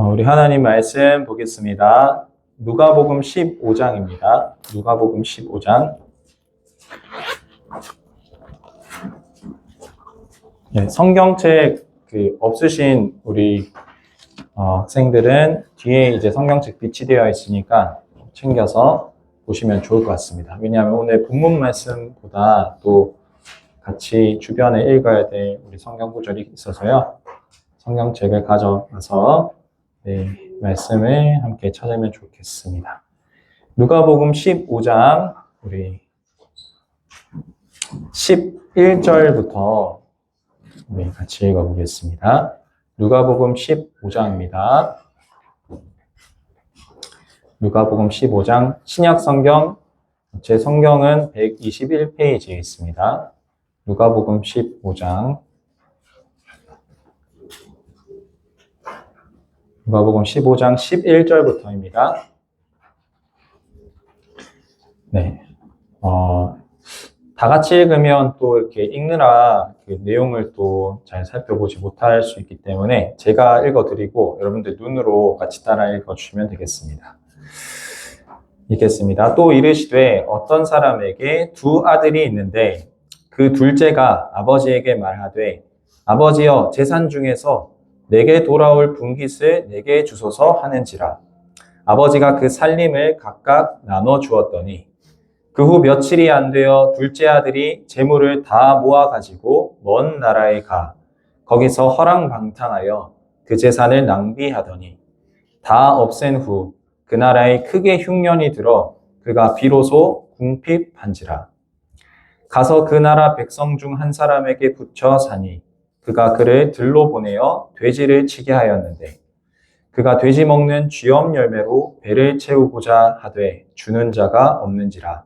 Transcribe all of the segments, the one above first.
우리 하나님 말씀 보겠습니다. 누가복음 15장입니다. 누가복음 15장. 네, 성경책 없으신 우리 학생들은 뒤에 이제 성경책 비치되어 있으니까 챙겨서 보시면 좋을 것 같습니다. 왜냐하면 오늘 본문 말씀보다 또 같이 주변에 읽어야 될 우리 성경 구절이 있어서요. 성경책을 가져와서 말씀을 함께 찾으면 좋겠습니다. 누가복음 15장 우리 11절부터 우리 같이 읽어보겠습니다. 누가복음 15장입니다. 누가복음 15장 신약성경 제 성경은 121페이지에 있습니다. 누가복음 15장 누가복음 15장 11절부터입니다. 네. 다 같이 읽으면 또 이렇게 읽느라 내용을 또 잘 살펴보지 못할 수 있기 때문에 제가 읽어드리고 여러분들 눈으로 같이 따라 읽어주시면 되겠습니다. 읽겠습니다. 또 이르시되 어떤 사람에게 두 아들이 있는데 그 둘째가 아버지에게 말하되 아버지여 재산 중에서 내게 돌아올 분깃을 내게 주소서 하는지라. 아버지가 그 살림을 각각 나눠 주었더니 그 후 며칠이 안 되어 둘째 아들이 재물을 다 모아 가지고 먼 나라에 가 거기서 허랑방탕하여 그 재산을 낭비하더니 다 없앤 후 그 나라에 크게 흉년이 들어 그가 비로소 궁핍한지라. 가서 그 나라 백성 중 한 사람에게 붙여 사니 그가 그를 들로 보내어 돼지를 치게 하였는데 그가 돼지 먹는 쥐엄 열매로 배를 채우고자 하되 주는 자가 없는지라.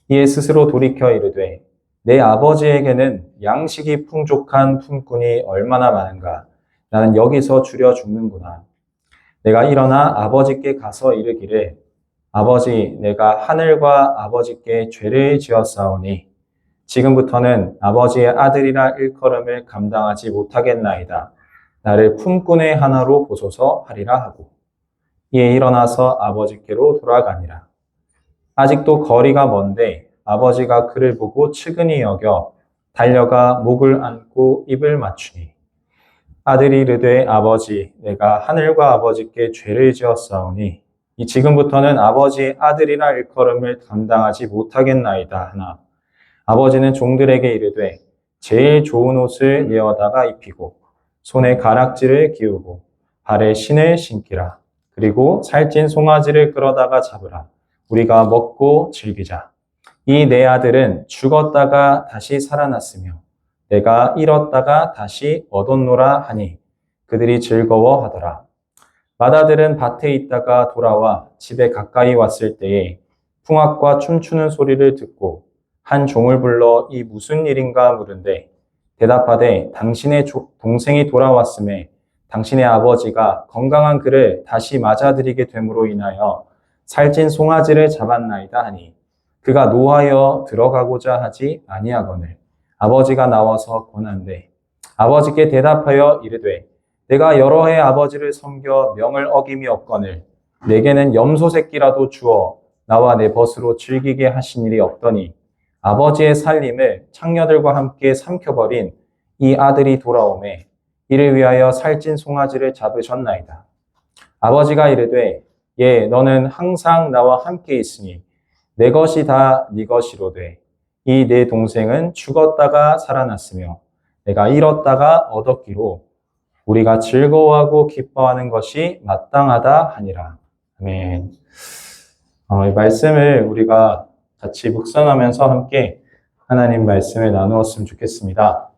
이에 스스로 돌이켜 이르되 내 아버지에게는 양식이 풍족한 품꾼이 얼마나 많은가. 나는 여기서 줄여 죽는구나. 내가 일어나 아버지께 가서 이르기를 아버지 내가 하늘과 아버지께 죄를 지었사오니 지금부터는 아버지의 아들이라 일컬음을 감당하지 못하겠나이다. 나를 품꾼의 하나로 보소서 하리라 하고 이에 일어나서 아버지께로 돌아가니라. 아직도 거리가 먼데 아버지가 그를 보고 측은히 여겨 달려가 목을 안고 입을 맞추니 아들이 이르되 아버지 내가 하늘과 아버지께 죄를 지었사오니 지금부터는 아버지의 아들이라 일컬음을 감당하지 못하겠나이다 하나 아버지는 종들에게 이르되 제일 좋은 옷을 내어다가 입히고 손에 가락지를 기우고 발에 신을 신기라. 그리고 살찐 송아지를 끌어다가 잡으라. 우리가 먹고 즐기자. 이 내 아들은 죽었다가 다시 살아났으며 내가 잃었다가 다시 얻었노라 하니 그들이 즐거워하더라. 맏아들은 밭에 있다가 돌아와 집에 가까이 왔을 때에 풍악과 춤추는 소리를 듣고 한 종을 불러 이 무슨 일인가 물은데 대답하되 당신의 동생이 돌아왔음에 당신의 아버지가 건강한 그를 다시 맞아들이게 됨으로 인하여 살찐 송아지를 잡았나이다 하니 그가 노하여 들어가고자 하지 아니하거늘 아버지가 나와서 권한대 아버지께 대답하여 이르되 내가 여러 해 아버지를 섬겨 명을 어김이 없거늘 내게는 염소 새끼라도 주어 나와 내 벗으로 즐기게 하신 일이 없더니 아버지의 살림을 창녀들과 함께 삼켜버린 이 아들이 돌아오매 이를 위하여 살찐 송아지를 잡으셨나이다. 아버지가 이르되 예 너는 항상 나와 함께 있으니 내 것이 다 네 것이로되 이 내 동생은 죽었다가 살아났으며 내가 잃었다가 얻었기로 우리가 즐거워하고 기뻐하는 것이 마땅하다 하니라. 아멘. 이 말씀을 우리가 같이 묵상하면서 함께 하나님 말씀을 나누었으면 좋겠습니다.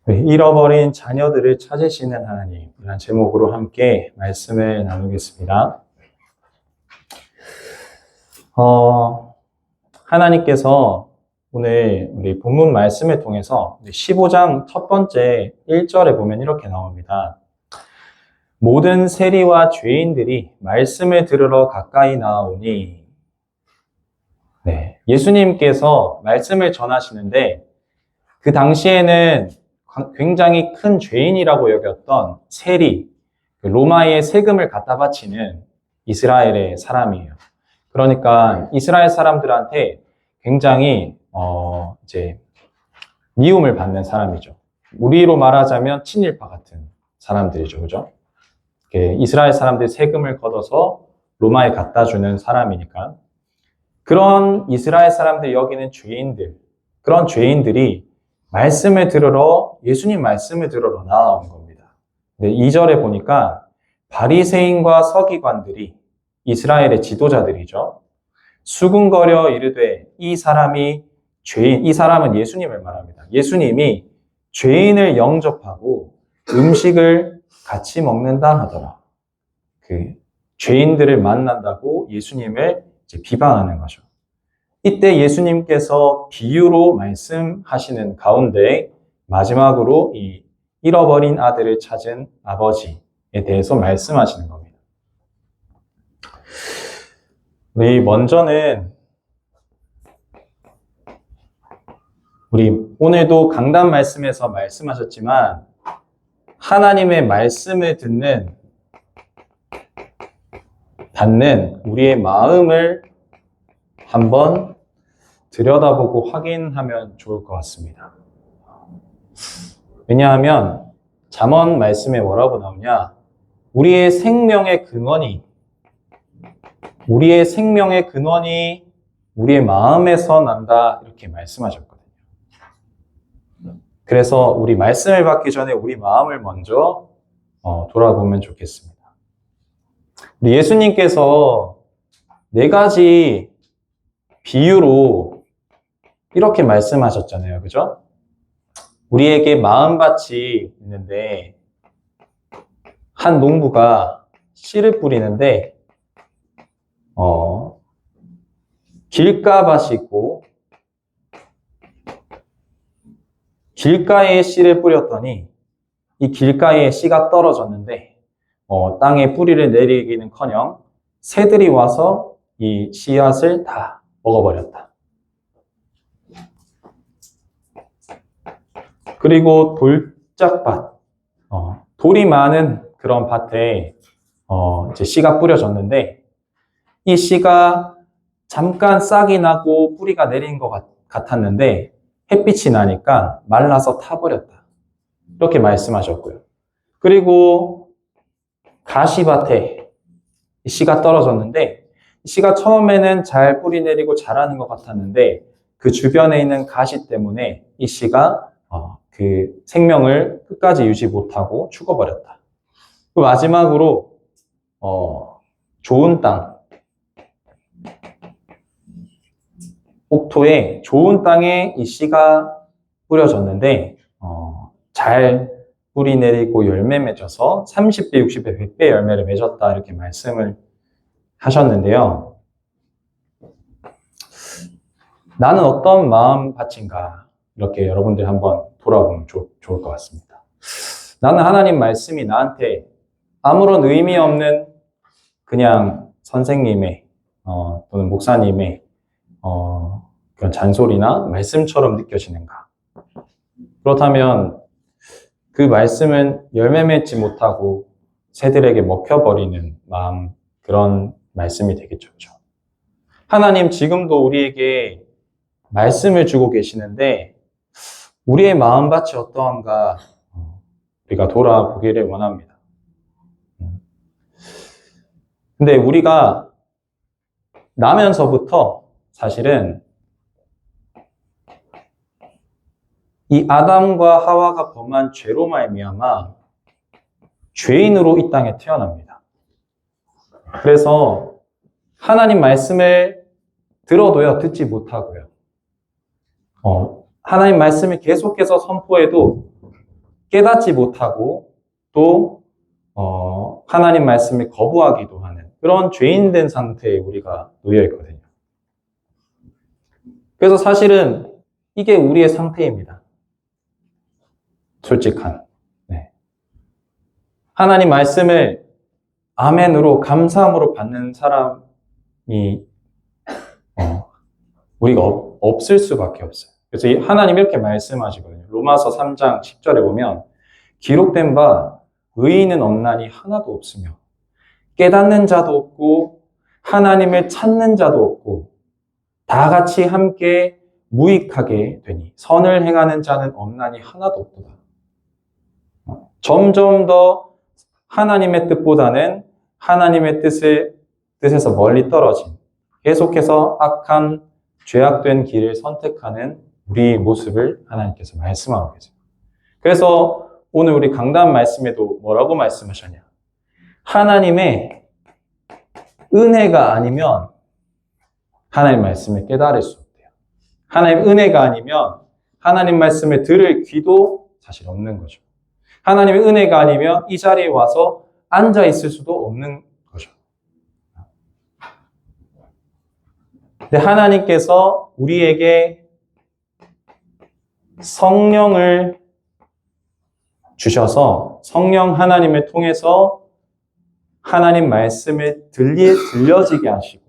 잃어버린 자녀들을 찾으시는 하나님, 이런 제목으로 함께 말씀을 나누겠습니다. 하나님께서 오늘 우리 본문 말씀을 통해서 15장 첫 번째 1절에 보면 이렇게 나옵니다. 모든 세리와 죄인들이 말씀을 들으러 가까이 나아오니. 네, 예수님께서 말씀을 전하시는데 그 당시에는 굉장히 큰 죄인이라고 여겼던 세리, 로마의 세금을 갖다 바치는 이스라엘의 사람이에요. 그러니까 이스라엘 사람들한테 굉장히 이제 미움을 받는 사람이죠. 우리로 말하자면 친일파 같은 사람들이죠, 그죠? 이스라엘 사람들이 세금을 걷어서 로마에 갖다 주는 사람이니까 그런 이스라엘 사람들이 여기는 죄인들, 그런 죄인들이 말씀을 들으러 예수님 말씀을 들으러 나온 겁니다. 2절에 보니까 바리새인과 서기관들이 이스라엘의 지도자들이죠. 수군거려 이르되 이 사람이 죄인, 이 사람은 예수님을 말합니다. 예수님이 죄인을 영접하고 음식을 같이 먹는다 하더라. 죄인들을 만난다고 예수님을 이제 비방하는 거죠. 이때 예수님께서 비유로 말씀하시는 가운데 마지막으로 이 잃어버린 아들을 찾은 아버지에 대해서 말씀하시는 겁니다. 우리 먼저는 우리 오늘도 강단 말씀에서 말씀하셨지만 하나님의 말씀을 받는 우리의 마음을 한번 들여다보고 확인하면 좋을 것 같습니다. 왜냐하면 잠언 말씀에 뭐라고 나오냐? 우리의 생명의 근원이 우리의 마음에서 난다 이렇게 말씀하셨거든요. 그래서 우리 말씀을 받기 전에 우리 마음을 먼저 돌아보면 좋겠습니다. 예수님께서 4가지 비유로 이렇게 말씀하셨잖아요. 그죠? 우리에게 마음밭이 있는데 한 농부가 씨를 뿌리는데 길가밭이 있고 길가에 씨를 뿌렸더니 이 길가에 씨가 떨어졌는데 땅에 뿌리를 내리기는커녕 새들이 와서 이 씨앗을 다 먹어버렸다. 그리고 돌짝밭, 돌이 많은 그런 밭에 이제 씨가 뿌려졌는데 이 씨가 잠깐 싹이 나고 뿌리가 내린 것 같았는데 햇빛이 나니까 말라서 타버렸다. 이렇게 말씀하셨고요. 그리고 가시밭에 씨가 떨어졌는데 씨가 처음에는 잘 뿌리 내리고 자라는 것 같았는데 그 주변에 있는 가시 때문에 이 씨가 그 생명을 끝까지 유지 못하고 죽어버렸다. 그 마지막으로 좋은 땅, 옥토에 좋은 땅에 이 씨가 뿌려졌는데 잘 뿌리 내리고 열매 맺어서 30배, 60배, 100배 열매를 맺었다 이렇게 말씀을 하셨는데요. 나는 어떤 마음밭인가 이렇게 여러분들 한번 돌아보면 좋을 것 같습니다. 나는 하나님 말씀이 나한테 아무런 의미 없는 그냥 선생님의 또는 목사님의 그런 잔소리나 말씀처럼 느껴지는가? 그렇다면 그 말씀은 열매 맺지 못하고 새들에게 먹혀버리는 마음, 그런 말씀이 되겠죠. 하나님 지금도 우리에게 말씀을 주고 계시는데 우리의 마음밭이 어떠한가 우리가 돌아보기를 원합니다. 근데 우리가 나면서부터 사실은 이 아담과 하와가 범한 죄로 말미암아 죄인으로 이 땅에 태어납니다. 그래서 하나님 말씀을 들어도요, 듣지 못하고요. 하나님 말씀을 계속해서 선포해도 깨닫지 못하고 또 하나님 말씀을 거부하기도 하는 그런 죄인된 상태에 우리가 놓여 있거든요. 그래서 사실은 이게 우리의 상태입니다. 솔직한. 네. 하나님 말씀을 아멘으로 감사함으로 받는 사람이 우리가 없을 수밖에 없어요. 그래서 하나님 이렇게 말씀하시거든요. 로마서 3장 10절에 보면 기록된 바 의인은 없나니 하나도 없으며 깨닫는 자도 없고 하나님을 찾는 자도 없고 다 같이 함께 무익하게 되니 선을 행하는 자는 없나니 하나도 없도다. 점점 더 하나님의 뜻보다는 하나님의 뜻에서 멀리 떨어진 계속해서 악한 죄악된 길을 선택하는 우리 모습을 하나님께서 말씀하고 계세요. 그래서 오늘 우리 강단 말씀에도 뭐라고 말씀하셨냐? 하나님의 은혜가 아니면 하나님 말씀을 깨달을 수 없대요. 하나님 은혜가 아니면 하나님 말씀을 들을 귀도 사실 없는 거죠. 하나님의 은혜가 아니면 이 자리에 와서 앉아 있을 수도 없는 거죠. 근데 하나님께서 우리에게 성령을 주셔서 성령 하나님을 통해서 하나님 말씀을 들려지게 하시고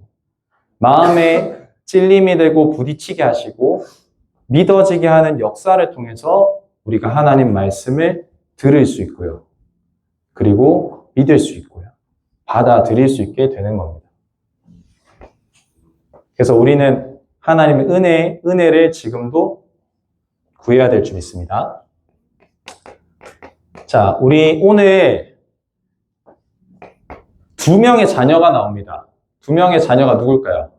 마음에 찔림이 되고 부딪히게 하시고 믿어지게 하는 역사를 통해서 우리가 하나님 말씀을 들을 수 있고요. 그리고 믿을 수 있고요. 받아들일 수 있게 되는 겁니다. 그래서 우리는 하나님의 은혜를 지금도 구해야 될 줄 믿습니다. 자, 우리 오늘 2명의 자녀가 나옵니다. 2명의 자녀가 누굴까요?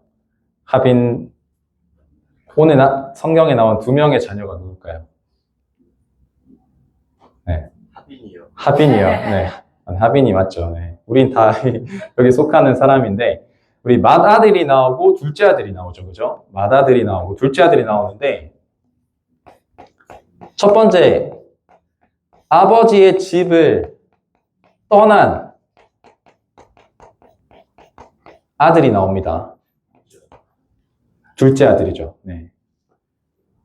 오늘 성경에 나온 2명의 자녀가 누굴까요? 네. 하빈이요. 네. 하빈이 맞죠. 네. 우린 다 여기 속하는 사람인데, 우리 맏아들이 나오고 둘째 아들이 나오죠. 그죠? 맏아들이 나오고 둘째 아들이 나오는데, 첫 번째, 아버지의 집을 떠난 아들이 나옵니다. 둘째 아들이죠. 네.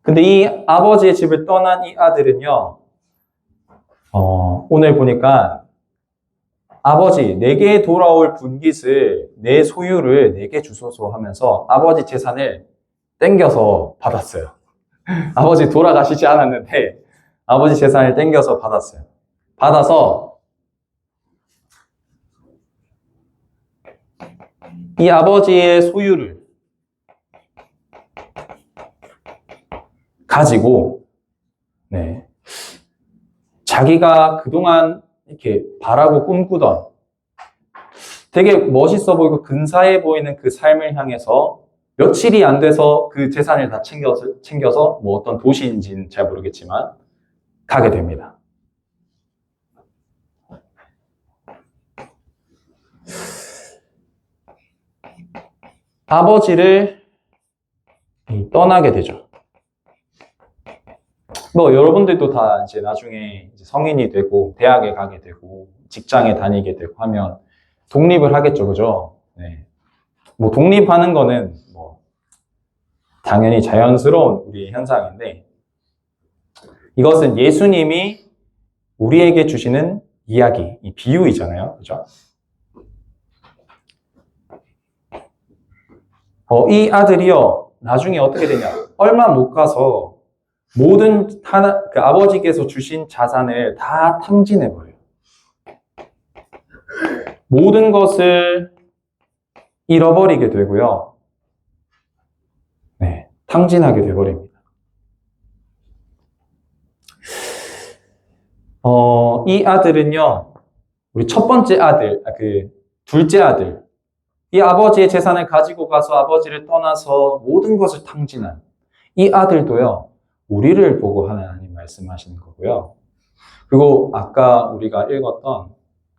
근데 이 아버지의 집을 떠난 이 아들은요, 오늘 보니까 아버지, 내게 돌아올 분깃을, 내 소유를 내게 주소서 하면서 아버지 재산을 땡겨서 받았어요. 아버지 돌아가시지 않았는데 아버지 재산을 땡겨서 받았어요. 받아서 이 아버지의 소유를 가지고 네. 자기가 그동안 이렇게 바라고 꿈꾸던 되게 멋있어 보이고 근사해 보이는 그 삶을 향해서 며칠이 안 돼서 그 재산을 다 챙겨서 뭐 어떤 도시인지는 잘 모르겠지만 가게 됩니다. 아버지를 떠나게 되죠. 뭐 여러분들도 다 이제 나중에 이제 성인이 되고 대학에 가게 되고 직장에 다니게 되고 하면 독립을 하겠죠, 그죠? 네. 뭐 독립하는 거는 뭐 당연히 자연스러운 우리의 현상인데 이것은 예수님이 우리에게 주시는 이야기, 이 비유이잖아요, 그죠? 이 아들이요 나중에 어떻게 되냐? 얼마 못 가서 모든 그 아버지께서 주신 자산을 다 탕진해버려요. 모든 것을 잃어버리게 되고요. 네, 탕진하게 되어버립니다. 이 아들은요, 우리 첫 번째 아들, 둘째 아들, 이 아버지의 재산을 가지고 가서 아버지를 떠나서 모든 것을 탕진한 이 아들도요, 우리를 보고 하나님 말씀하시는 거고요. 그리고 아까 우리가 읽었던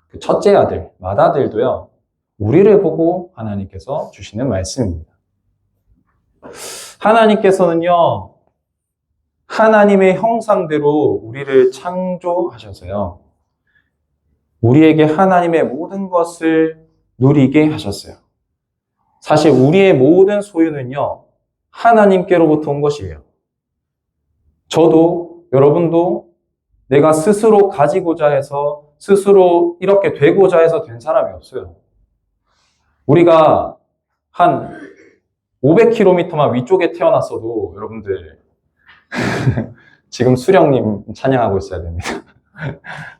그 첫째 아들, 맏아들도요, 우리를 보고 하나님께서 주시는 말씀입니다. 하나님께서는요, 하나님의 형상대로 우리를 창조하셔서요, 우리에게 하나님의 모든 것을 누리게 하셨어요. 사실 우리의 모든 소유는요, 하나님께로부터 온 것이에요. 저도, 여러분도 내가 스스로 가지고자 해서, 스스로 이렇게 되고자 해서 된 사람이 없어요. 우리가 한 500km만 위쪽에 태어났어도 여러분들 지금 수령님 찬양하고 있어야 됩니다.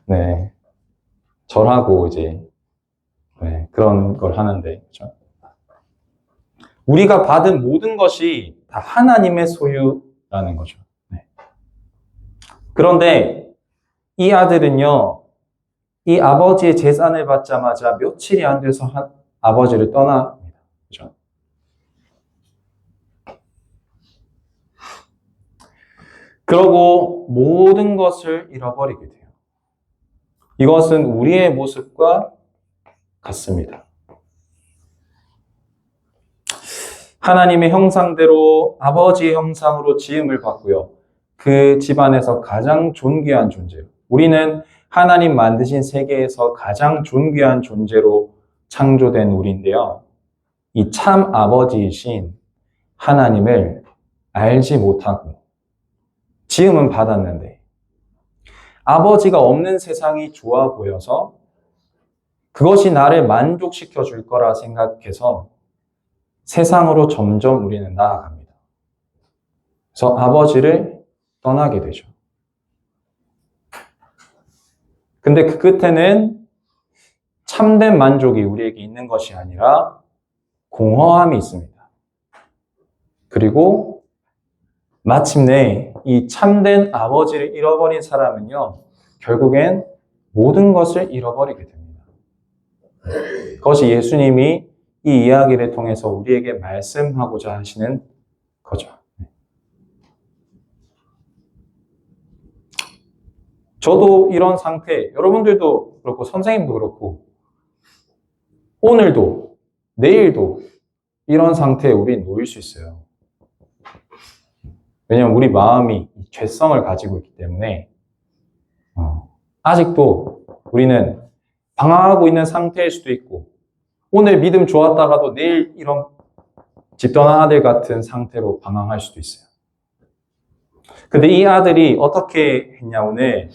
네. 절하고 이제 네, 그런 걸 하는데 그렇죠? 우리가 받은 모든 것이 다 하나님의 소유라는 거죠. 네. 그런데 이 아들은요, 이 아버지의 재산을 받자마자 며칠이 안 돼서 아버지를 떠납니다. 그렇죠? 그러고 모든 것을 잃어버리게 돼요. 이것은 우리의 모습과 같습니다. 하나님의 형상대로 아버지의 형상으로 지음을 받고요. 그 집안에서 가장 존귀한 존재요. 우리는 하나님 만드신 세계에서 가장 존귀한 존재로 창조된 우리인데요. 이 참 아버지이신 하나님을 알지 못하고 지음은 받았는데 아버지가 없는 세상이 좋아 보여서 그것이 나를 만족시켜 줄 거라 생각해서 세상으로 점점 우리는 나아갑니다. 그래서 아버지를 떠나게 되죠. 근데 그 끝에는 참된 만족이 우리에게 있는 것이 아니라 공허함이 있습니다. 그리고 마침내 이 참된 아버지를 잃어버린 사람은요, 결국엔 모든 것을 잃어버리게 됩니다. 그것이 예수님이 이 이야기를 통해서 우리에게 말씀하고자 하시는 거죠. 저도 이런 상태, 여러분들도 그렇고 선생님도 그렇고 오늘도 내일도 이런 상태에 우리 놓일 수 있어요. 왜냐하면 우리 마음이 죄성을 가지고 있기 때문에 아직도 우리는 방황하고 있는 상태일 수도 있고 오늘 믿음 좋았다가도 내일 이런 집 떠난 아들 같은 상태로 방황할 수도 있어요. 근데 이 아들이 어떻게 했냐 오늘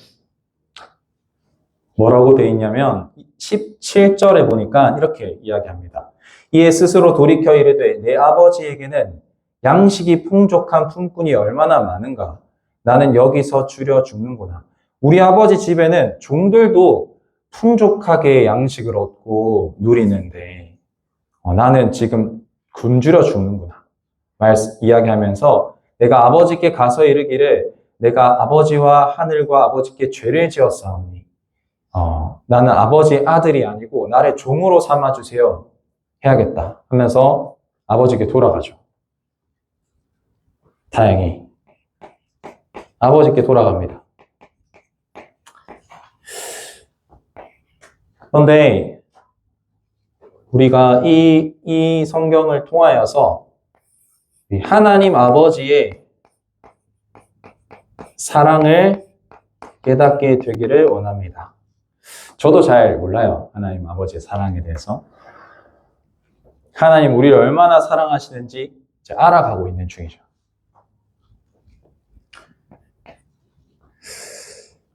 뭐라고 돼 있냐면 17절에 보니까 이렇게 이야기합니다. 이에 스스로 돌이켜 이르되 내 아버지에게는 양식이 풍족한 품꾼이 얼마나 많은가. 나는 여기서 줄여 죽는구나. 우리 아버지 집에는 종들도 풍족하게 양식을 얻고 누리는데 나는 지금 굶주려 죽는구나. 이야기하면서 내가 아버지께 가서 이르기를 내가 아버지와 하늘과 아버지께 죄를 지었사오니 나는 아버지의 아들이 아니고 나를 종으로 삼아주세요 해야겠다 하면서 아버지께 돌아가죠. 다행히 아버지께 돌아갑니다. 그런데 우리가 이 성경을 통하여서 하나님 아버지의 사랑을 깨닫게 되기를 원합니다. 저도 잘 몰라요. 하나님 아버지의 사랑에 대해서. 하나님 우리를 얼마나 사랑하시는지 이제 알아가고 있는 중이죠.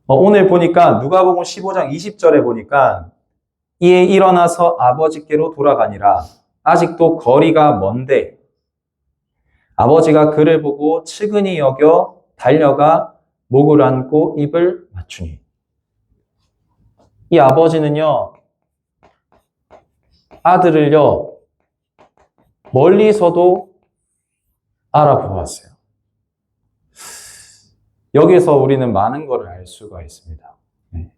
오늘 보니까 누가복음 15장 20절에 보니까 이에 일어나서 아버지께로 돌아가니라. 아직도 거리가 먼데 아버지가 그를 보고 측은히 여겨 달려가 목을 안고 입을 맞추니. 이 아버지는요, 아들을요, 멀리서도 알아보았어요. 여기서 우리는 많은 것을 알 수가 있습니다.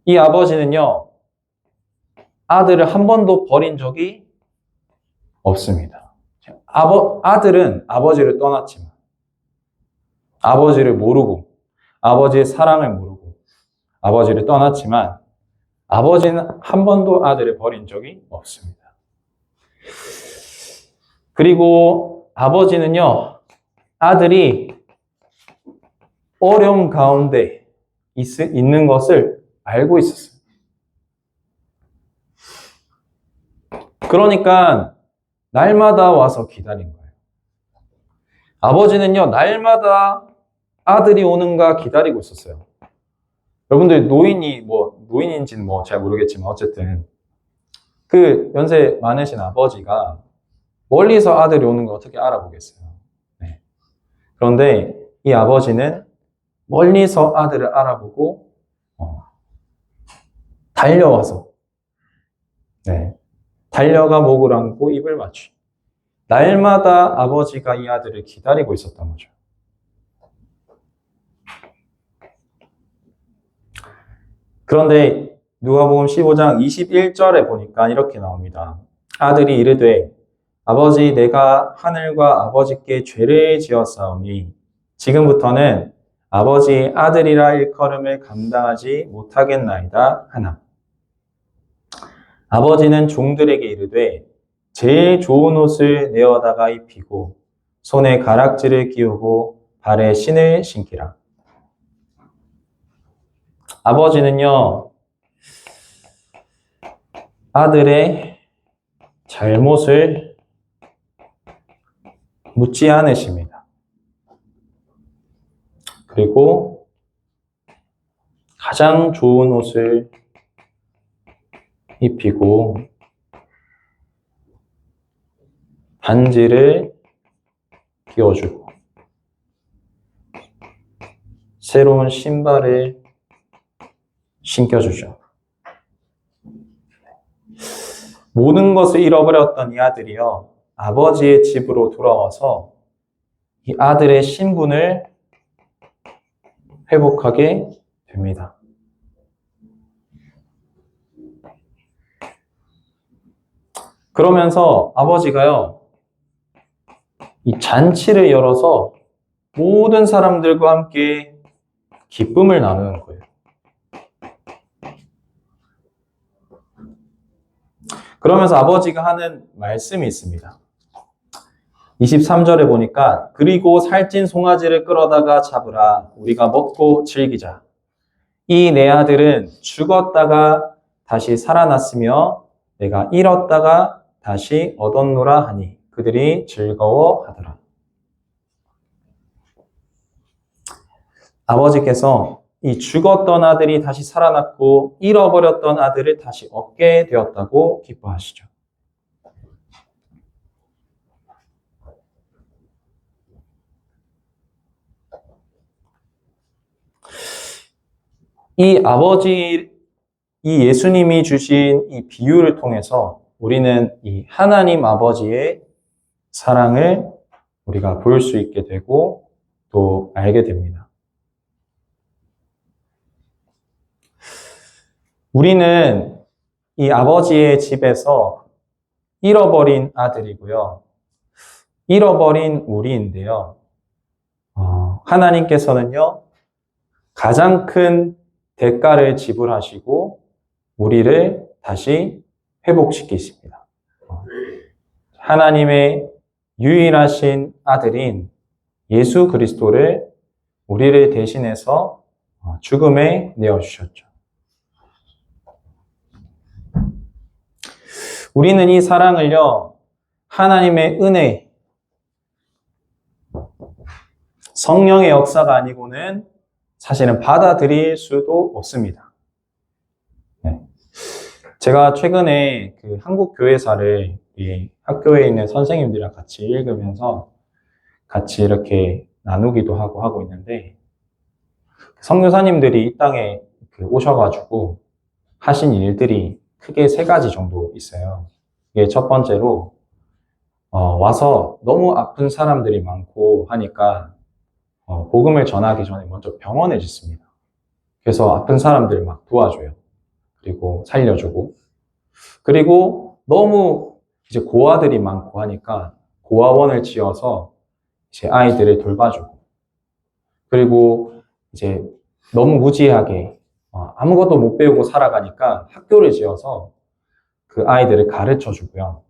이 아버지는요, 아들을 한 번도 버린 적이 없습니다. 아들은 아버지를 떠났지만, 아버지를 모르고, 아버지의 사랑을 모르고, 아버지를 떠났지만, 아버지는 한 번도 아들을 버린 적이 없습니다. 그리고 아버지는요, 아들이 어려움 가운데 있는 것을 알고 있었어요. 그러니까 날마다 와서 기다린 거예요. 아버지는요, 날마다 아들이 오는가 기다리고 있었어요. 여러분들 노인인지는 잘 모르겠지만 어쨌든 그 연세 많으신 아버지가 멀리서 아들이 오는 걸 어떻게 알아보겠어요. 네. 그런데 이 아버지는 멀리서 아들을 알아보고 달려와서 달려가 목을 안고 입을 맞추. 날마다 아버지가 이 아들을 기다리고 있었던 거죠. 그런데 누가복음 15장 21절에 보니까 이렇게 나옵니다. 아들이 이르되 아버지 내가 하늘과 아버지께 죄를 지었사오니 지금부터는 아버지 아들이라 일컬음을 감당하지 못하겠나이다 하나. 아버지는 종들에게 이르되 제일 좋은 옷을 내어다가 입히고 손에 가락지를 끼우고 발에 신을 신기라. 아버지는요, 아들의 잘못을 묻지 않으십니다. 그리고 가장 좋은 옷을 입히고 반지를 끼워주고 새로운 신발을 신겨주죠. 모든 것을 잃어버렸던 이 아들이요, 아버지의 집으로 돌아와서 이 아들의 신분을 회복하게 됩니다. 그러면서 아버지가요, 이 잔치를 열어서 모든 사람들과 함께 기쁨을 나누는 거예요. 그러면서 아버지가 하는 말씀이 있습니다. 23절에 보니까 그리고 살찐 송아지를 끌어다가 잡으라 우리가 먹고 즐기자. 이 내 아들은 죽었다가 다시 살아났으며 내가 잃었다가 다시 얻었노라 하니 그들이 즐거워하더라. 아버지께서 이 죽었던 아들이 다시 살아났고 잃어버렸던 아들을 다시 얻게 되었다고 기뻐하시죠. 이 예수님이 주신 이 비유를 통해서 우리는 이 하나님 아버지의 사랑을 우리가 볼 수 있게 되고 또 알게 됩니다. 우리는 이 아버지의 집에서 잃어버린 아들이고요. 잃어버린 우리인데요. 하나님께서는요, 가장 큰 대가를 지불하시고 우리를 다시 회복시키십니다. 하나님의 유일하신 아들인 예수 그리스도를 우리를 대신해서 죽음에 내어주셨죠. 우리는 이 사랑을요, 하나님의 은혜, 성령의 역사가 아니고는 사실은 받아들일 수도 없습니다. 네. 제가 최근에 그 한국 교회사를 이 학교에 있는 선생님들이랑 같이 읽으면서 같이 이렇게 나누기도 하고 있는데, 선교사님들이 이 땅에 오셔가지고 하신 일들이 크게 3가지 정도 있어요. 이게 첫 번째로 와서 너무 아픈 사람들이 많고 하니까 복음을 전하기 전에 먼저 병원에 짓습니다. 그래서 아픈 사람들 막 도와줘요. 그리고 살려주고. 그리고 너무 이제 고아들이 많고 하니까 고아원을 지어서 이제 아이들을 돌봐주고. 그리고 이제 너무 무지하게 아무것도 못 배우고 살아가니까 학교를 지어서 그 아이들을 가르쳐 주고요.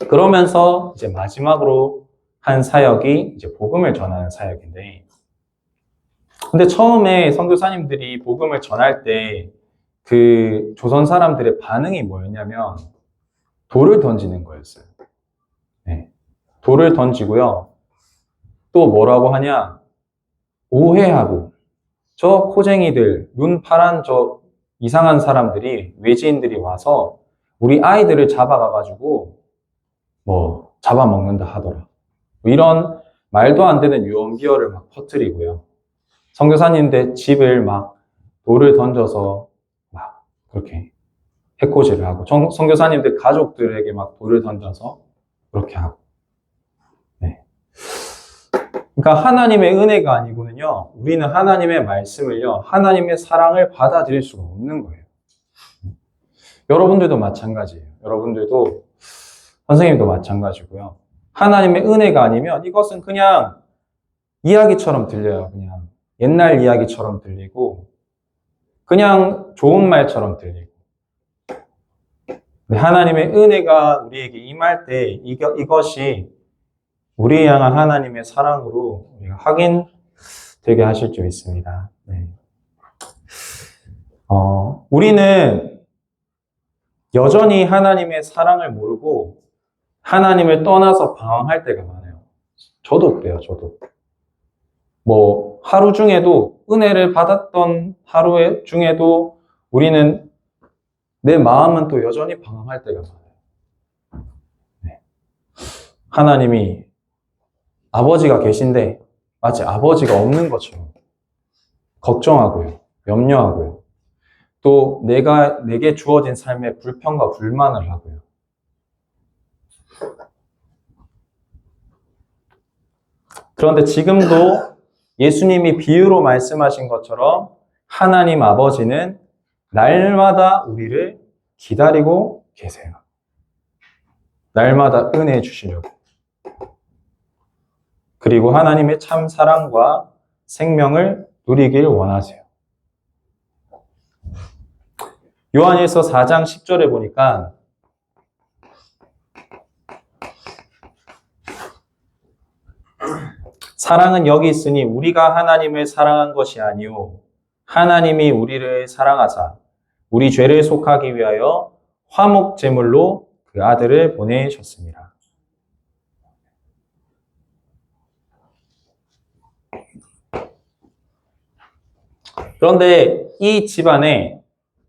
그러면서 이제 마지막으로 한 사역이 이제 복음을 전하는 사역인데, 근데 처음에 선교사님들이 복음을 전할 때 그 조선 사람들의 반응이 뭐였냐면 돌을 던지는 거였어요. 네. 돌을 던지고요. 또 뭐라고 하냐? 오해하고 저 코쟁이들, 눈 파란 저 이상한 사람들이, 외지인들이 와서 우리 아이들을 잡아가가지고 뭐 잡아먹는다 하더라. 이런 말도 안 되는 유언비어를 막 퍼뜨리고요. 선교사님들 집을 막 돌을 던져서 막 그렇게 해코지를 하고, 선교사님들 가족들에게 막 돌을 던져서 그렇게 하고. 네. 그러니까 하나님의 은혜가 아니고는요, 우리는 하나님의 말씀을요, 하나님의 사랑을 받아들일 수가 없는 거예요. 여러분들도 마찬가지예요. 여러분들도, 선생님도 마찬가지고요. 하나님의 은혜가 아니면 이것은 그냥 이야기처럼 들려요. 그냥 옛날 이야기처럼 들리고, 그냥 좋은 말처럼 들리고. 하나님의 은혜가 우리에게 임할 때 이것이 우리에 향한 하나님의 사랑으로 우리가 확인되게 하실 줄 믿습니다. 네. 우리는 여전히 하나님의 사랑을 모르고 하나님을 떠나서 방황할 때가 많아요. 저도 그래요, 저도. 뭐 하루 중에도, 은혜를 받았던 하루 중에도 우리는 내 마음은 또 여전히 방황할 때가 많아요. 네. 하나님이 아버지가 계신데 마치 아버지가 없는 것처럼 걱정하고요, 염려하고요. 또 내게 주어진 삶에 불평과 불만을 하고요. 그런데 지금도 예수님이 비유로 말씀하신 것처럼 하나님 아버지는 날마다 우리를 기다리고 계세요. 날마다 은혜 주시려고. 그리고 하나님의 참 사랑과 생명을 누리길 원하세요. 요한일서 4장 10절에 보니까 사랑은 여기 있으니 우리가 하나님을 사랑한 것이 아니요 하나님이 우리를 사랑하사 우리 죄를 속하기 위하여 화목 제물로 그 아들을 보내셨습니다. 그런데 이 집안에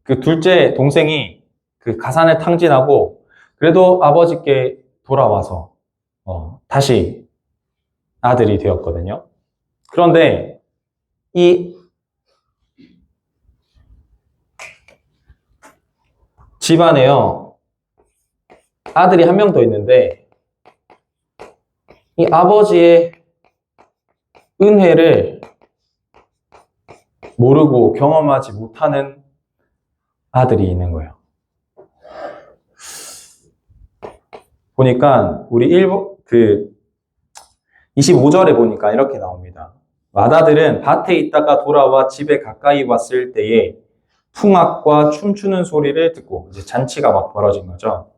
그 둘째 동생이 그 가산을 탕진하고 그래도 아버지께 돌아와서 다시 아들이 되었거든요. 그런데 이 집안에요, 아들이 한 명 더 있는데 이 아버지의 은혜를 모르고 경험하지 못하는 아들이 있는 거예요. 보니까 우리 25절에 보니까 이렇게 나옵니다. 맏아들은 밭에 있다가 돌아와 집에 가까이 왔을 때에 풍악과 춤추는 소리를 듣고, 이제 잔치가 막 벌어진 거죠.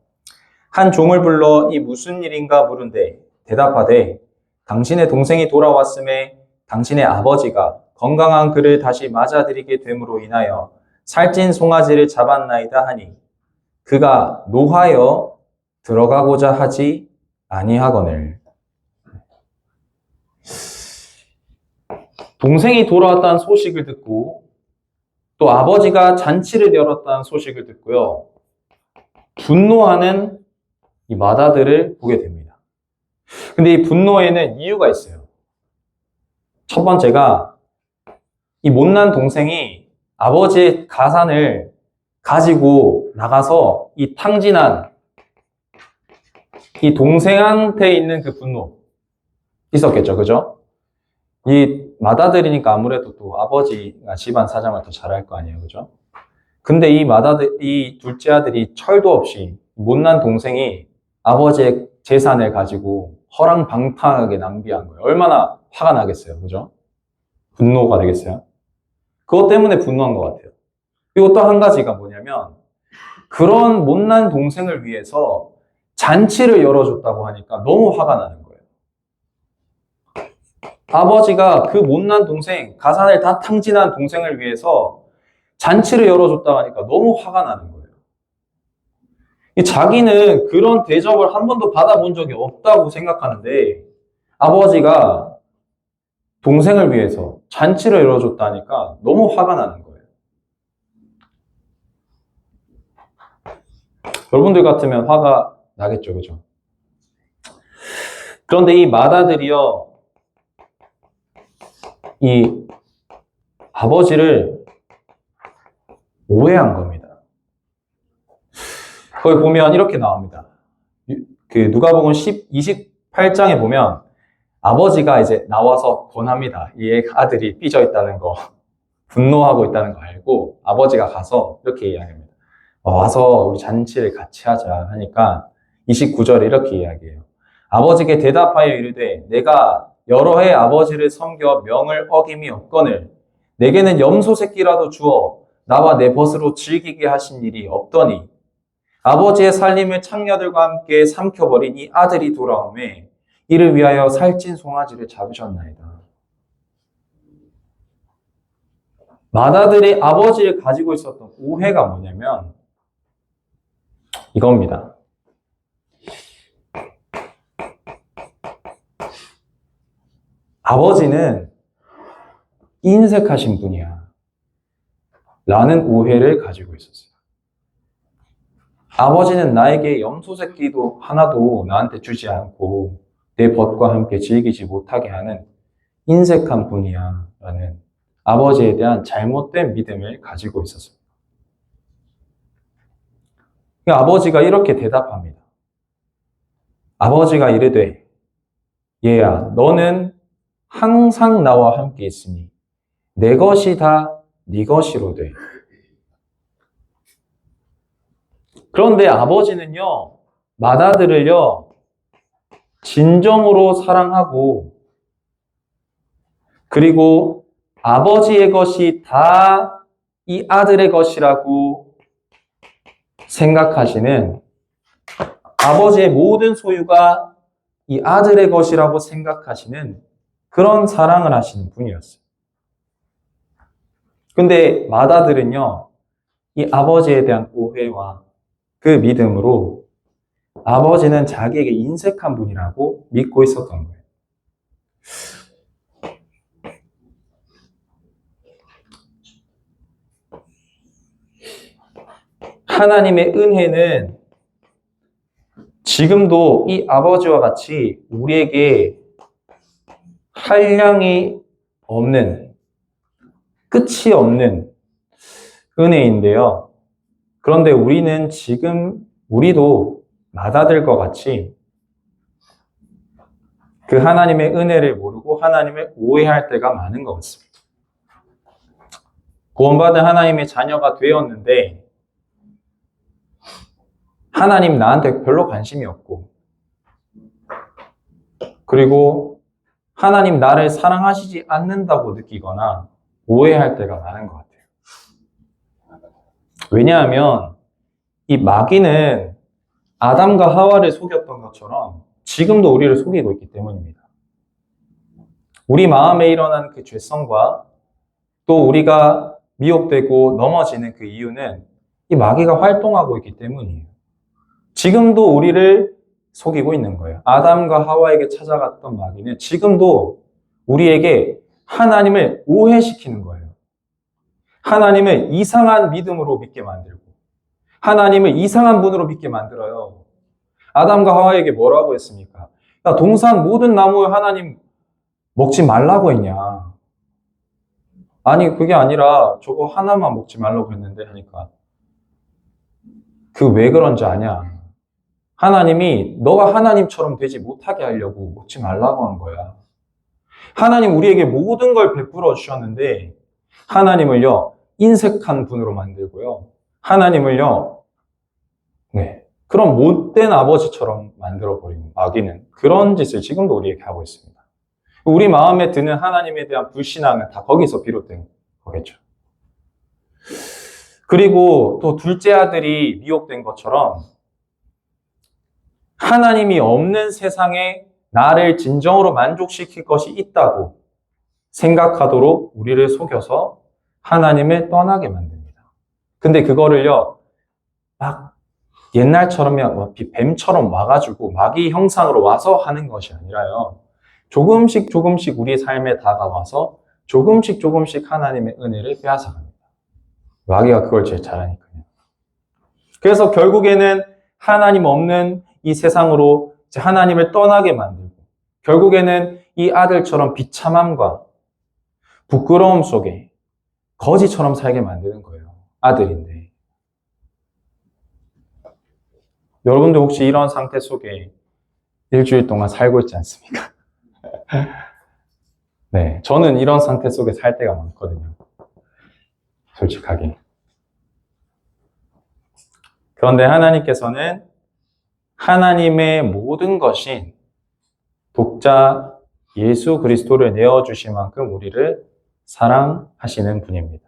한 종을 불러 이 무슨 일인가 물은데 대답하되 당신의 동생이 돌아왔음에 당신의 아버지가 건강한 그를 다시 맞아들이게 됨으로 인하여 살찐 송아지를 잡았나이다 하니 그가 노하여 들어가고자 하지 아니하거늘. 동생이 돌아왔다는 소식을 듣고 또 아버지가 잔치를 열었다는 소식을 듣고요, 분노하는 이 맏아들을 보게 됩니다. 근데 이 분노에는 이유가 있어요. 첫 번째가 이 못난 동생이 아버지의 가산을 가지고 나가서 이 탕진한 이 동생한테 있는 그 분노 있었겠죠, 그죠? 이 맏아들이니까 아무래도 또 아버지가 집안 사정을 더 잘할 거 아니에요, 그죠? 근데 이 둘째 아들이 철도 없이 못난 동생이 아버지의 재산을 가지고 허랑방탕하게 낭비한 거예요. 얼마나 화가 나겠어요, 그죠? 분노가 되겠어요? 그것 때문에 분노한 것 같아요. 그리고 또 한 가지가 뭐냐면, 그런 못난 동생을 위해서 잔치를 열어줬다고 하니까 너무 화가 나는 거예요. 아버지가 그 못난 동생, 가산을 다 탕진한 동생을 위해서 잔치를 열어줬다고 하니까 너무 화가 나는 거예요. 자기는 그런 대접을 한 번도 받아본 적이 없다고 생각하는데 아버지가 동생을 위해서 잔치를 열어줬다니까 너무 화가 나는 거예요. 여러분들 같으면 화가 나겠죠, 그죠? 그런데 이 맏아들이요, 이 아버지를 오해한 겁니다. 거기 보면 이렇게 나옵니다. 그 누가복음 28장에 보면 아버지가 이제 나와서 권합니다. 이 아들이 삐져 있다는 거, 분노하고 있다는 거 알고 아버지가 가서 이렇게 이야기합니다. 와서 우리 잔치를 같이 하자 하니까 29절에 이렇게 이야기해요. 아버지께 대답하여 이르되 내가 여러 해 아버지를 섬겨 명을 어김이 없거늘 내게는 염소 새끼라도 주어 나와 내 벗으로 즐기게 하신 일이 없더니 아버지의 살림을 창녀들과 함께 삼켜버린 이 아들이 돌아오매 이를 위하여 살찐 송아지를 잡으셨나이다. 맏아들이 아버지를 가지고 있었던 오해가 뭐냐면 이겁니다. 아버지는 인색하신 분이야 라는 오해를 가지고 있었어요. 아버지는 나에게 염소 새끼도 하나도 나한테 주지 않고 내 벗과 함께 즐기지 못하게 하는 인색한 분이야 라는 아버지에 대한 잘못된 믿음을 가지고 있었습니다. 아버지가 이렇게 대답합니다. 아버지가 이르되 얘야 너는 항상 나와 함께 있으니 내 것이 다 네 것이로 돼. 그런데 아버지는요, 맏아들을요, 진정으로 사랑하고, 그리고 아버지의 것이 다 이 아들의 것이라고 생각하시는, 아버지의 모든 소유가 이 아들의 것이라고 생각하시는 그런 사랑을 하시는 분이었어요. 근데 맏아들은요, 이 아버지에 대한 오해와 그 믿음으로 아버지는 자기에게 인색한 분이라고 믿고 있었던 거예요. 하나님의 은혜는 지금도 이 아버지와 같이 우리에게 한량이 없는, 끝이 없는 은혜인데요. 그런데 우리는 지금 우리도 맏아들과 같이 그 하나님의 은혜를 모르고 하나님을 오해할 때가 많은 것 같습니다. 구원받은 하나님의 자녀가 되었는데 하나님 나한테 별로 관심이 없고 그리고 하나님 나를 사랑하시지 않는다고 느끼거나 오해할 때가 많은 것 같아요. 왜냐하면 이 마귀는 아담과 하와를 속였던 것처럼 지금도 우리를 속이고 있기 때문입니다. 우리 마음에 일어나는 그 죄성과 또 우리가 미혹되고 넘어지는 그 이유는 이 마귀가 활동하고 있기 때문이에요. 지금도 우리를 속이고 있는 거예요. 아담과 하와에게 찾아갔던 마귀는 지금도 우리에게 하나님을 오해시키는 거예요. 하나님을 이상한 믿음으로 믿게 만들고 하나님을 이상한 분으로 믿게 만들어요. 아담과 하와에게 뭐라고 했습니까? 야, 동산 모든 나무를 하나님 먹지 말라고 했냐? 아니 그게 아니라 저거 하나만 먹지 말라고 했는데 하니까 그 왜 그런지 아냐? 하나님이 너가 하나님처럼 되지 못하게 하려고 먹지 말라고 한 거야. 하나님 우리에게 모든 걸 베풀어 주셨는데 하나님을요 인색한 분으로 만들고요. 하나님을요 그런 못된 아버지처럼 만들어버리는 마귀는 그런 짓을 지금도 우리에게 하고 있습니다. 우리 마음에 드는 하나님에 대한 불신앙은 다 거기서 비롯된 거겠죠. 그리고 또 둘째 아들이 미혹된 것처럼 하나님이 없는 세상에 나를 진정으로 만족시킬 것이 있다고 생각하도록 우리를 속여서 하나님을 떠나게 만듭니다. 근데 그거를요, 막 옛날처럼 뱀처럼 와가지고 마귀 형상으로 와서 하는 것이 아니라요. 조금씩 조금씩 우리 삶에 다가와서 조금씩 조금씩 하나님의 은혜를 빼앗아갑니다. 마귀가 그걸 제일 잘하니까요. 그래서 결국에는 하나님 없는 이 세상으로 이제 하나님을 떠나게 만들고, 결국에는 이 아들처럼 비참함과 부끄러움 속에 거지처럼 살게 만드는 거예요. 아들인데. 여러분도 혹시 이런 상태 속에 일주일 동안 살고 있지 않습니까? 네, 저는 이런 상태 속에 살 때가 많거든요. 솔직하게. 그런데 하나님께서는 하나님의 모든 것인 독자 예수 그리스도를 내어주실 만큼 우리를 사랑하시는 분입니다.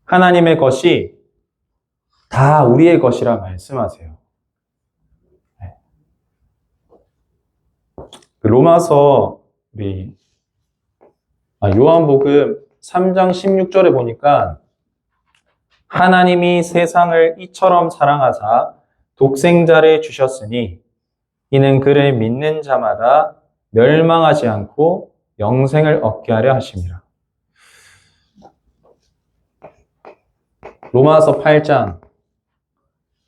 하나님의 것이 다 우리의 것이라 말씀하세요. 로마서 요한복음 3장 16절에 보니까 하나님이 세상을 이처럼 사랑하사 독생자를 주셨으니 이는 그를 믿는 자마다 멸망하지 않고 영생을 얻게 하려 하심이라. 로마서 8장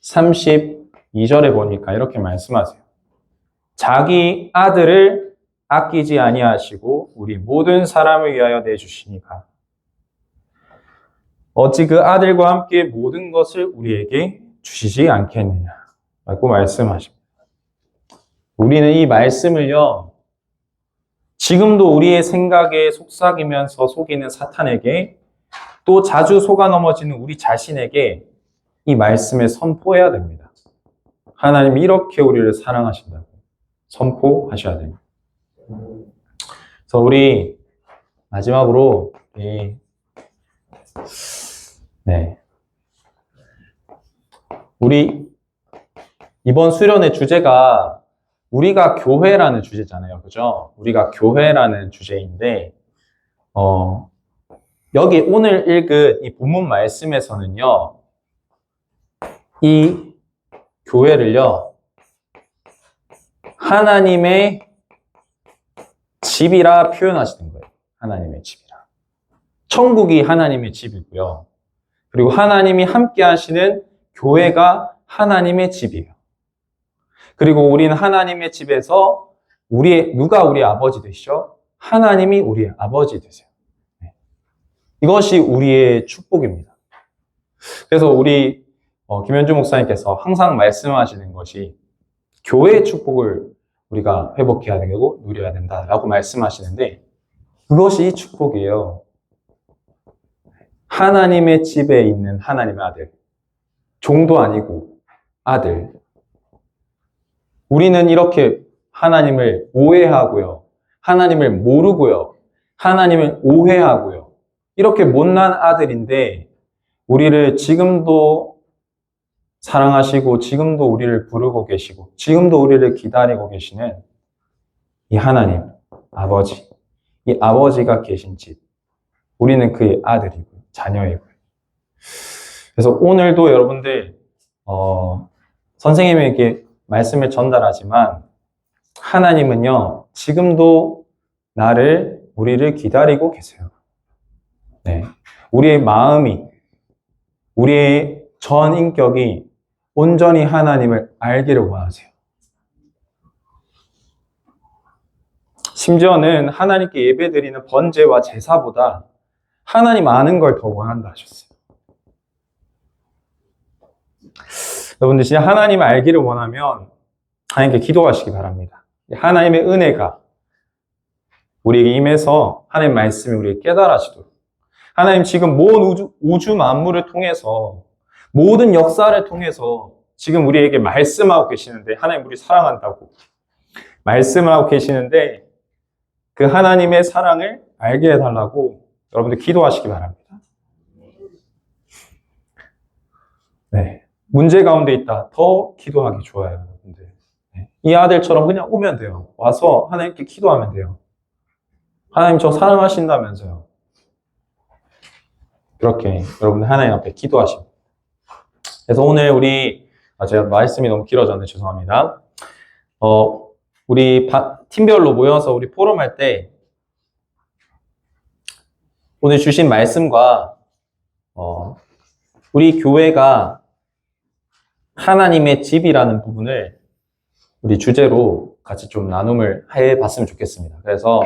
32절에 보니까 이렇게 말씀하세요. 자기 아들을 아끼지 아니하시고 우리 모든 사람을 위하여 내주시니까 어찌 그 아들과 함께 모든 것을 우리에게 주시지 않겠느냐 라고 말씀하십니다. 우리는 이 말씀을요, 지금도 우리의 생각에 속삭이면서 속이는 사탄에게, 또 자주 속아 넘어지는 우리 자신에게 이 말씀을 선포해야 됩니다. 하나님이 이렇게 우리를 사랑하신다고 선포하셔야 됩니다. 그래서 우리 마지막으로 우리 이번 수련의 주제가 우리가 교회라는 주제잖아요. 그죠? 우리가 교회라는 주제인데, 여기 오늘 읽은 이 본문 말씀에서는요, 이 교회를요, 하나님의 집이라 표현하시는 거예요. 하나님의 집이라. 천국이 하나님의 집이고요. 그리고 하나님이 함께 하시는 교회가 하나님의 집이에요. 그리고 우리는 하나님의 집에서 누가 우리의 아버지 되시죠? 하나님이 우리의 아버지 되세요. 이것이 우리의 축복입니다. 그래서 우리 김현주 목사님께서 항상 말씀하시는 것이 교회의 축복을 우리가 회복해야 되고 누려야 된다라고 말씀하시는데, 그것이 축복이에요. 하나님의 집에 있는 하나님의 아들. 종도 아니고 아들. 우리는 이렇게 하나님을 오해하고요. 하나님을 모르고요. 하나님을 오해하고요. 이렇게 못난 아들인데 우리를 지금도 사랑하시고 지금도 우리를 부르고 계시고 지금도 우리를 기다리고 계시는 이 하나님, 아버지. 이 아버지가 계신 집. 우리는 그의 아들이고 자녀이고요. 그래서 오늘도 여러분들 선생님에게 말씀을 전달하지만 하나님은요, 지금도 우리를 기다리고 계세요. 네. 우리의 마음이, 우리의 전 인격이 온전히 하나님을 알기를 원하세요. 심지어는 하나님께 예배드리는 번제와 제사보다 하나님 아는 걸 더 원한다 하셨어요. 여러분들 진짜 하나님을 알기를 원하면 하나님께 기도하시기 바랍니다. 하나님의 은혜가 우리에게 임해서 하나님 말씀이 우리에게 깨달아지도록, 하나님 지금 모든 우주 만물을 통해서, 모든 역사를 통해서 지금 우리에게 말씀하고 계시는데, 하나님 우리 사랑한다고 말씀을 하고 계시는데 그 하나님의 사랑을 알게 해달라고 여러분들 기도하시기 바랍니다. 네, 문제 가운데 있다. 더 기도하기 좋아요, 여러분들. 네. 이 아들처럼 그냥 오면 돼요. 와서 하나님께 기도하면 돼요. 하나님 저 사랑하신다면서요. 그렇게 여러분들 하나님 앞에 기도하십니다. 그래서 오늘 제가 말씀이 너무 길어졌는데 죄송합니다. 우리 팀별로 모여서 우리 포럼할 때 오늘 주신 말씀과 우리 교회가 하나님의 집이라는 부분을 우리 주제로 같이 좀 나눔을 해봤으면 좋겠습니다. 그래서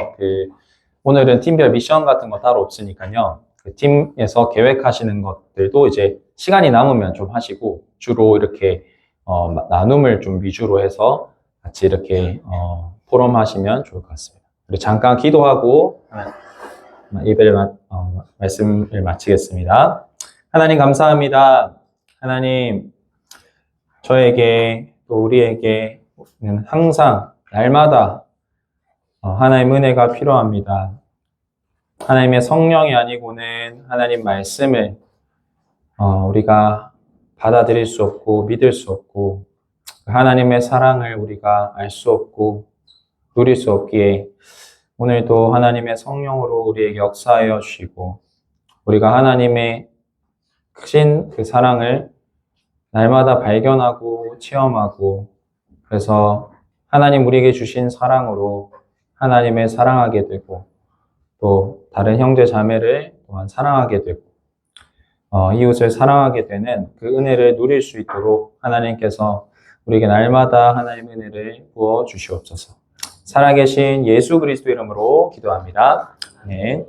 오늘은 팀별 미션 같은 거 따로 없으니까요. 그 팀에서 계획하시는 것들도 이제 시간이 남으면 좀 하시고 주로 이렇게 나눔을 좀 위주로 해서 같이 이렇게 포럼 하시면 좋을 것 같습니다. 우리 잠깐 기도하고 예배를 말씀을 마치겠습니다. 하나님 감사합니다. 하나님 저에게 또 우리에게는 항상 날마다 하나님 은혜가 필요합니다. 하나님의 성령이 아니고는 하나님 말씀을 우리가 받아들일 수 없고 믿을 수 없고 하나님의 사랑을 우리가 알 수 없고 누릴 수 없기에 오늘도 하나님의 성령으로 우리에게 역사하여 주시고 우리가 하나님의 크신 그 사랑을 날마다 발견하고 체험하고 그래서 하나님 우리에게 주신 사랑으로 하나님을 사랑하게 되고 또 다른 형제 자매를 또한 사랑하게 되고 이웃을 사랑하게 되는 그 은혜를 누릴 수 있도록 하나님께서 우리에게 날마다 하나님의 은혜를 부어 주시옵소서. 살아계신 예수 그리스도 이름으로 기도합니다. 아멘.